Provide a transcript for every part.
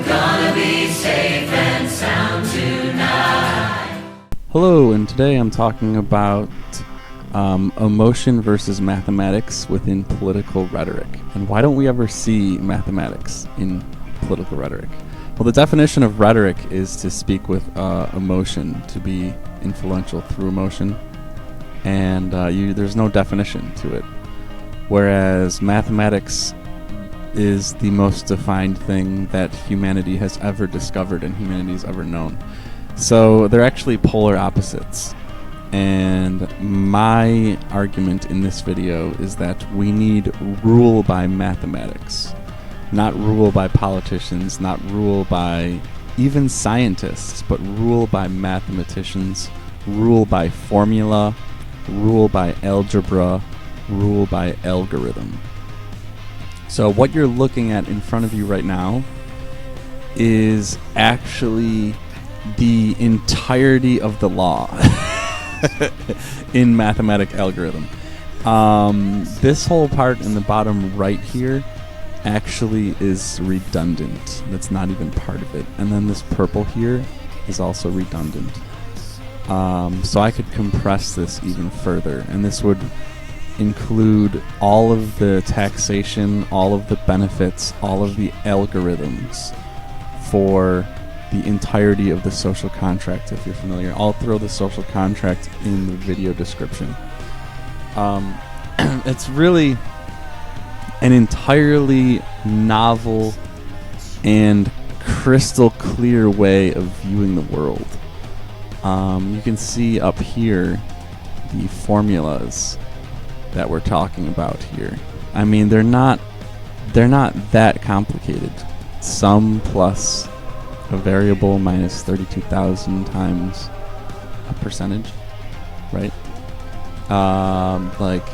gonna be safe and sound tonight. Hello, and today I'm talking about emotion versus mathematics within political rhetoric. And why don't we ever see mathematics in political rhetoric? Well, the definition of rhetoric is to speak with emotion, to be influential through emotion, and there's no definition to it. Whereas mathematics is the most defined thing that humanity has ever discovered and humanity has ever known. So they're actually polar opposites. And my argument in this video is that we need rule by mathematics, not rule by politicians, not rule by even scientists, but rule by mathematicians, rule by formula, rule by algebra, rule by algorithm. So what you're looking at in front of you right now is actually the entirety of the law in mathematic algorithm. This whole part in the bottom right here actually is redundant. That's not even part of it. And then this purple here is also redundant. So I could compress this even further, and this would include all of the taxation, all of the benefits, all of the algorithms for the entirety of the social contract, if you're familiar. I'll throw the social contract in the video description. It's really an entirely novel and crystal clear way of viewing the world. You can see up here the formulas that we're talking about here. I mean, they're not that complicated. Sum plus a variable minus 32,000 times a percentage, right? Like,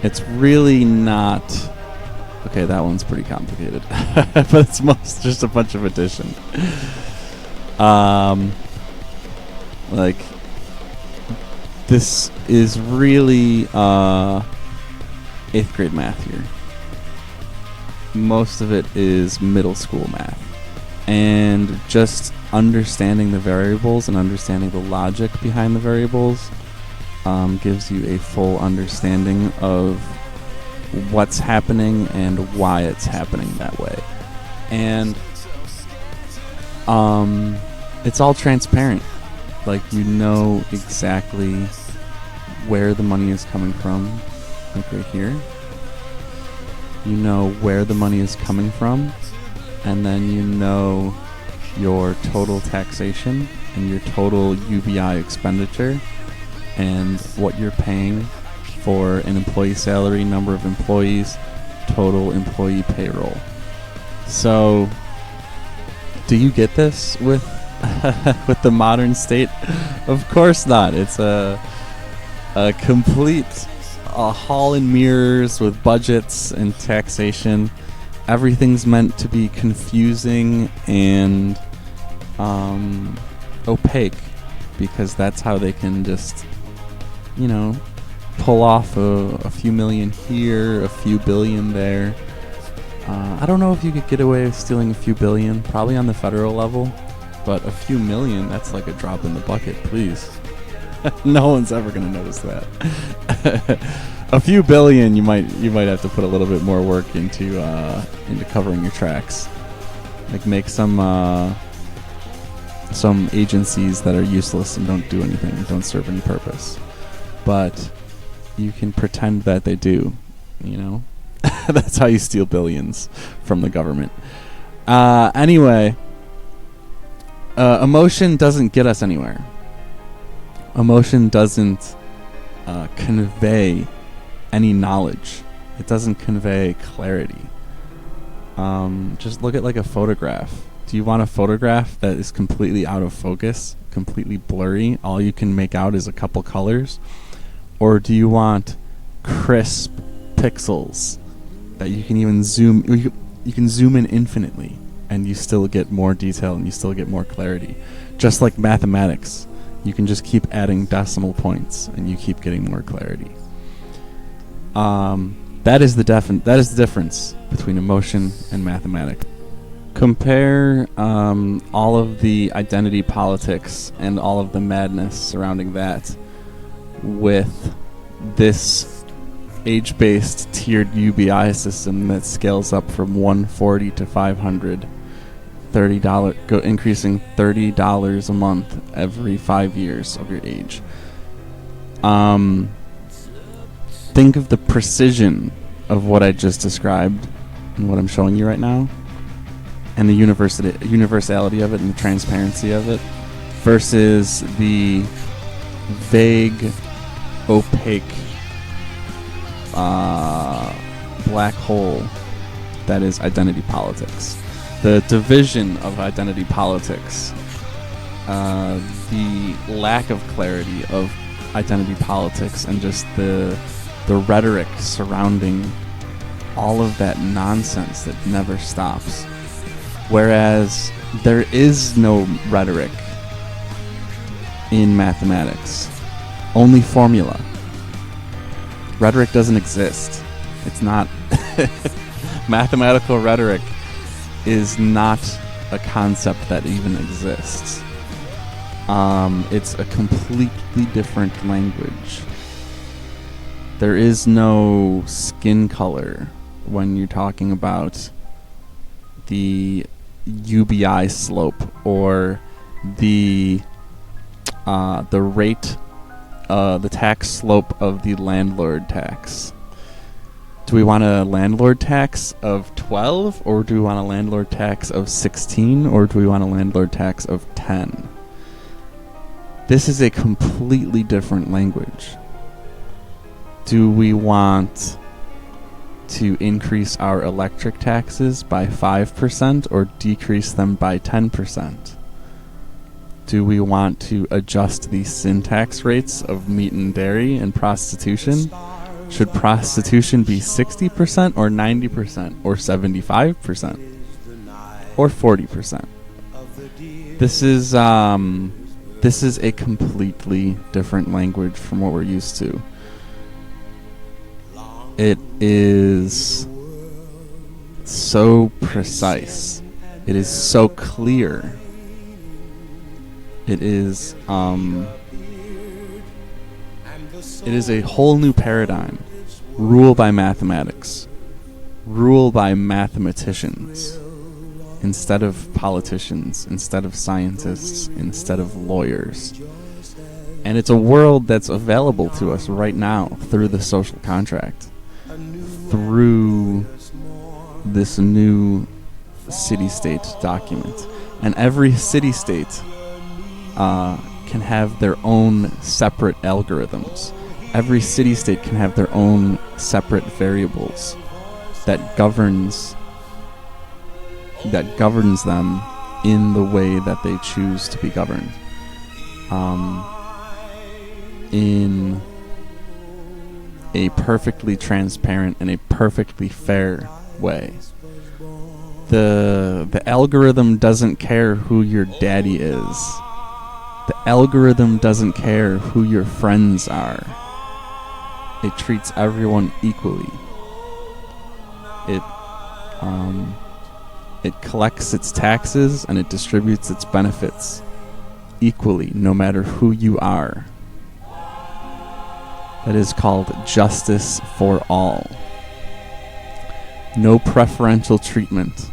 it's really not. Okay, that one's pretty complicated, but it's just a bunch of addition. Like, this is really 8th grade math here. Most of it is middle school math. And just understanding the variables and understanding the logic behind the variables gives you a full understanding of what's happening and why it's happening that way. And it's all transparent. Like, you know exactly where the money is coming from, like right here. You know where the money is coming from, and then you know your total taxation and your total UBI expenditure and what you're paying for an employee salary, number of employees, total employee payroll. So, do you get this with with the modern state? Of course not. It's a complete hall and mirrors with budgets and taxation. Everything's meant to be confusing and opaque, because that's how they can just, pull off a few million here, a few billion there. I don't know if you could get away with stealing a few billion, probably on the federal level. But a few million, that's like a drop in the bucket, please. No one's ever going to notice that. A few billion, you might have to put a little bit more work into covering your tracks. Like, make some agencies that are useless and don't do anything, don't serve any purpose. But you can pretend that they do, That's how you steal billions from the government. Anyway. Emotion doesn't get us anywhere. Emotion doesn't convey any knowledge. It doesn't convey clarity. Just look at like a photograph. Do you want a photograph that is completely out of focus, completely blurry? All you can make out is a couple colors? Or do you want crisp pixels that you can even zoom? You can zoom in infinitely, and you still get more detail and you still get more clarity. Just like mathematics, you can just keep adding decimal points and you keep getting more clarity. That is the difference between emotion and mathematics. Compare all of the identity politics and all of the madness surrounding that with this age-based tiered UBI system that scales up from $140 to $500, increasing $30 a month every 5 years of your age. Think of the precision of what I just described and what I'm showing you right now, and the universality of it and the transparency of it, versus the vague, opaque black hole that is identity politics. The division of identity politics, the lack of clarity of identity politics, and just the rhetoric surrounding all of that nonsense that never stops. Whereas there is no rhetoric in mathematics, only formula. Rhetoric doesn't exist. It's not mathematical rhetoric is not a concept that even exists. It's a completely different language. There is no skin color when you're talking about the UBI slope or the rate, the tax slope of the landlord tax. Do we want a landlord tax of 12, or do we want a landlord tax of 16, or do we want a landlord tax of 10? This is a completely different language. Do we want to increase our electric taxes by 5% or decrease them by 10%? Do we want to adjust the sin tax rates of meat and dairy and prostitution? Should prostitution be 60% or 90% or 75% or 40%? This is a completely different language from what we're used to. It is so precise. It is so clear. It is a whole new paradigm. Rule by mathematics. Rule by mathematicians. Instead of politicians, instead of scientists, instead of lawyers. And it's a world that's available to us right now through the social contract, through this new city-state document. And every city-state can have their own separate algorithms. Every city-state can have their own separate variables that governs them in the way that they choose to be governed. In a perfectly transparent and a perfectly fair way. The algorithm doesn't care who your daddy is. The algorithm doesn't care who your friends are. It treats everyone equally. It collects its taxes and it distributes its benefits equally, no matter who you are. That is called justice for all. No preferential treatment.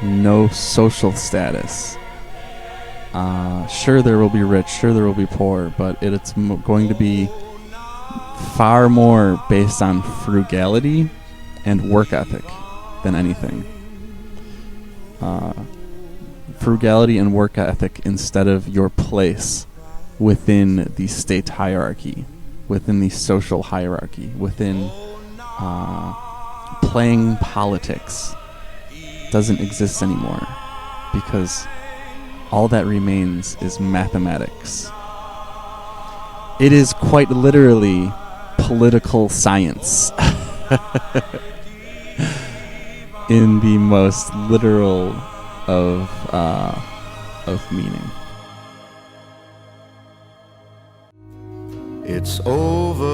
No social status. Sure, there will be rich, sure, there will be poor, but it's going to be far more based on frugality and work ethic than anything. Frugality and work ethic instead of your place within the state hierarchy, within the social hierarchy, within playing politics doesn't exist anymore, because all that remains is mathematics. It is quite literally political science in the most literal of meaning. It's over.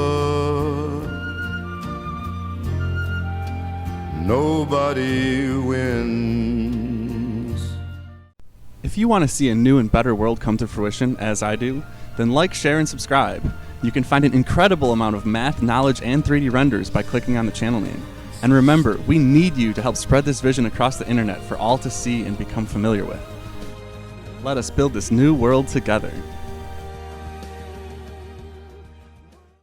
Nobody wins. If you want to see a new and better world come to fruition, as I do, then like, share, and subscribe. You can find an incredible amount of math, knowledge, and 3D renders by clicking on the channel name. And remember, we need you to help spread this vision across the internet for all to see and become familiar with. Let us build this new world together.